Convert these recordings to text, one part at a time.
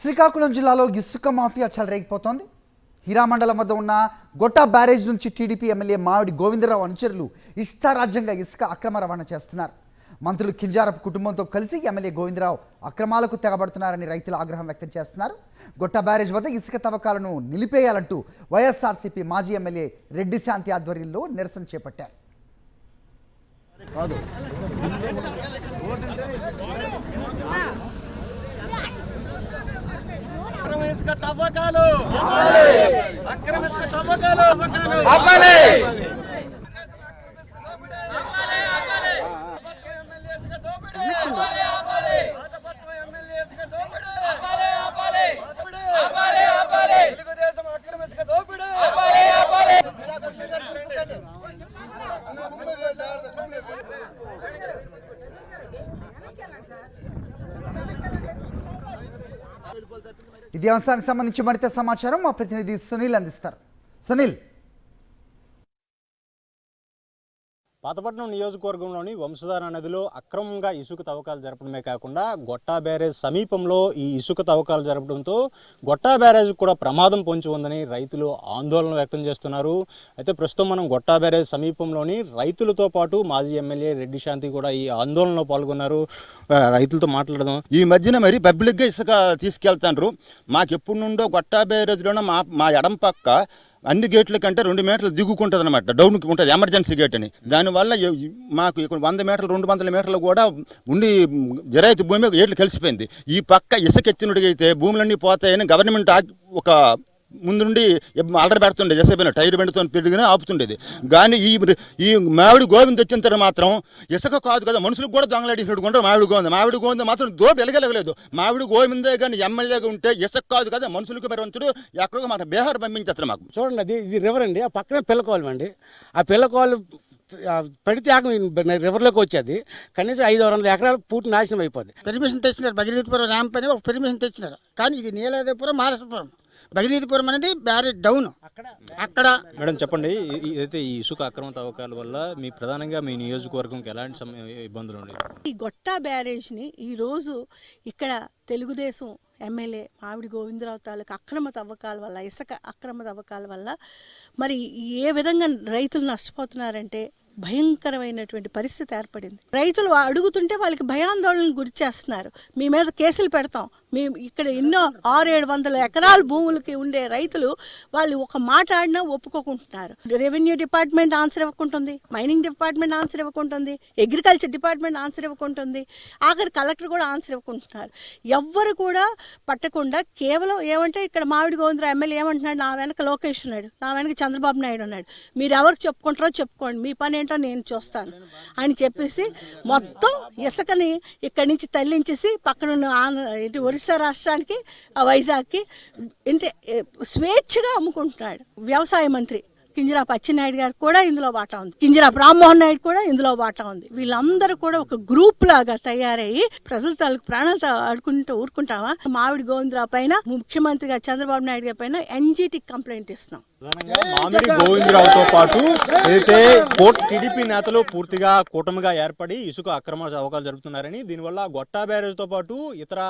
శ్రీకాకుళం జిల్లాలో ఇసుక మాఫియా చెలరేగిపోతోంది. హీరా మండలం వద్ద ఉన్న గొట్టా బ్యారేజ్ నుంచి టీడీపీ ఎమ్మెల్యే మావిడి గోవిందరావు అనుచరులు ఇష్టారాజ్యంగా ఇసుక అక్రమ రవాణా చేస్తున్నారు. మంత్రులు కింజారపు కుటుంబంతో కలిసి ఎమ్మెల్యే గోవిందరావు అక్రమాలకు తెగబడుతున్నారని రైతులు ఆగ్రహం వ్యక్తం చేస్తున్నారు. గొట్టా బ్యారేజ్ వద్ద ఇసుక తవ్వకాలను నిలిపేయాలంటూ వైఎస్ఆర్సీపీ మాజీ ఎమ్మెల్యే రెడ్డి శాంతి ఆధ్వర్యంలో నిరసన చేపట్టారు. ఇసుక తవ్వకాలు అక్రమ ఇసుక తవ్వకాలు ఆపాలి. తెలుగుదేశం అక్రమ ఇసుక దోపిడీ ఇదే అంశానికి సంబంధించి మరింత సమాచారం మా ప్రతినిధి సునీల్ అందిస్తారు. సునీల్, పాతపట్నం నియోజకవర్గంలోని వంశధార నదిలో అక్రమంగా ఇసుక తవ్వకాలు జరపడమే కాకుండా గొట్టా బ్యారేజ్ సమీపంలో ఈ ఇసుక తవ్వకాలు జరపడంతో గొట్టా బ్యారేజ్ కూడా ప్రమాదం పొంచి ఉందని రైతులు ఆందోళన వ్యక్తం చేస్తున్నారు. అయితే ప్రస్తుతం మనం గొట్టా బ్యారేజ్ సమీపంలోని రైతులతో పాటు మాజీ ఎమ్మెల్యే రెడ్డి శాంతి కూడా ఈ ఆందోళనలో పాల్గొన్నారు. రైతులతో మాట్లాడదాం. ఈ మధ్యన మరి పబ్లిక్గా ఇసుక తీసుకెళ్తాండ్రు. మాకు ఎప్పుడు నుండో గొట్టా బ్యారేజ్లోనే మా ఎడం పక్క అన్ని గేట్ల కంటే 2 మీటర్లు దిగుకుంటుంది అనమాట, డౌన్కి ఉంటుంది ఎమర్జెన్సీ గేట్ అని. దానివల్ల మాకు 100 మీటర్లు 200 మీటర్లు కూడా ఉండి జరాయితీ భూమి ఏట్లు కలిసిపోయింది. ఈ పక్క ఇసుక ఎత్తినట్టుగైతే భూములన్నీ పోతాయని గవర్నమెంట్ ఒక ముందు నుండి ఆర్డర్ పెడుతుండే, జసేపైన టైర్ బండితో పెరిగినా ఆపుతుండేది. కానీ ఈ మావిడి గోవింద వచ్చిన తర్వాత మాత్రం ఇసుక కాదు కదా, మనుషులకు కూడా దొంగలాడించినట్టుకుంటారు. మావిడి గోవింద మాత్రం దోపు వెలగలేదు. మావిడి గోవిందే కానీ ఎమ్మెల్యేగా ఉంటే ఇసుక కాదు కదా, మనుషులకు పరివంతుడు ఎక్కడో మాకు బీహార్ పంపించేస్తారు. మాకు చూడండి, అది ఇది రివర్ అండి, ఆ పక్కనే పిల్లకోవాలి అండి. ఆ పిల్లకోవాలి పడితే రివర్లోకి వచ్చేది కనీసం 500 ఎకరాలు పూర్తి నాశనం అయిపోద్ది. పర్మిషన్ తెచ్చినారు, భగీరథపురం ర్యాంప్ అని ఒక పర్మిషన్ తెచ్చినారు. కానీ ఇది నీలదేపురం మహారాష్ట్రపురం, భగీరథపురం అనేది బ్యారేజ్ డౌన్ అక్కడ. మేడం చెప్పండి, అయితే ఈ ఇసుక అక్రమ తవ్వకాల వల్ల ప్రధానంగా మీ నియోజకవర్గంకి ఎలాంటి ఇబ్బందులు ఉన్నాయి? ఈ గొట్టా బ్యారేజ్ని ఈరోజు ఇక్కడ తెలుగుదేశం ఎమ్మెల్యే మావిడి గోవిందరావు తాలూకు అక్రమ తవ్వకాల వల్ల, ఇసుక అక్రమ తవ్వకాల వల్ల మరి ఏ విధంగా రైతులు నష్టపోతున్నారంటే భయంకరమైనటువంటి పరిస్థితి ఏర్పడింది. రైతులు అడుగుతుంటే వాళ్ళకి భయాందోళనకు గురి చేస్తున్నారు. మీ మీద కేసులు పెడతాం, మేము ఇక్కడ ఎన్నో 600-700 ఎకరాల భూములకి ఉండే రైతులు వాళ్ళు ఒక మాట ఆడినా ఒప్పుకోకుంటున్నారు. రెవెన్యూ డిపార్ట్మెంట్ ఆన్సర్ ఇవ్వకుంటుంది, మైనింగ్ డిపార్ట్మెంట్ ఆన్సర్ ఇవ్వకుంటుంది, అగ్రికల్చర్ డిపార్ట్మెంట్ ఆన్సర్ ఇవ్వకుంటుంది, ఆఖరి కలెక్టర్ కూడా ఆన్సర్ ఇవ్వకుంటున్నారు. ఎవ్వరు కూడా పట్టకుండా కేవలం ఏమంటే ఇక్కడ మావిడి గోవిందరావు ఎమ్మెల్యే ఏమంటున్నాడు, నా వెనక లోకేష్ ఉన్నాడు, నా వెనక చంద్రబాబు నాయుడు ఉన్నాడు, మీరు ఎవరికి చెప్పుకుంటారో చెప్పుకోండి, మీ పని ఏంటో నేను చూస్తాను అని చెప్పేసి మొత్తం ఇసుకని ఇక్కడి నుంచి తరలించేసి పక్కన ఒరిస్సా రాష్ట్రానికి, వైజాగ్కి అంటే స్వేచ్ఛగా అమ్ముకుంటున్నాడు. వ్యవసాయ మంత్రి కింజరాపు అచ్చెన్నాయుడు గారు కూడా ఇందులో వాటా ఉంది, కింజరాపు రామ్మోహన్ నాయుడు కూడా ఇందులో వాటా ఉంది. వీళ్ళందరూ కూడా ఒక గ్రూప్ లాగా తయారయ్యి ప్రజల తాలూకు ప్రాణాలతో ఆడుకుంటూ ఊరుకుంటావా? మావిడి గోవిందరావు పైన ముఖ్యమంత్రిగా చంద్రబాబు నాయుడు గారి పైన ఎన్జిటి కంప్లైంట్ ఇస్తున్నాం. మామిడి గోవిందరావుతో పాటు ఏదైతే టీడీపీ నేతలు పూర్తిగా కూటమిగా ఏర్పడి ఇసుక అక్రమ తవ్వకాలు జరుపుతున్నారని, దీనివల్ల గొట్టా బ్యారేజ్తో పాటు ఇతర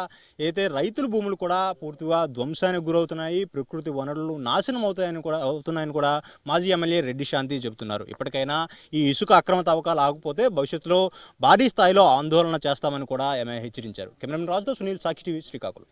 ఏదైతే రైతుల భూములు కూడా పూర్తిగా ధ్వంసానికి గురవుతున్నాయి, ప్రకృతి వనరులు నాశనం అవుతున్నాయని కూడా మాజీ ఎమ్మెల్యే రెడ్డి శాంతి చెబుతున్నారు. ఇప్పటికైనా ఈ ఇసుక అక్రమ తవ్వకాలు ఆగకపోతే భవిష్యత్తులో భారీ స్థాయిలో ఆందోళన చేస్తామని కూడా ఆమె హెచ్చరించారు. కెమెరామెన్ రాజుతో సునీల్, సాక్షి టీవీ, శ్రీకాకుళం.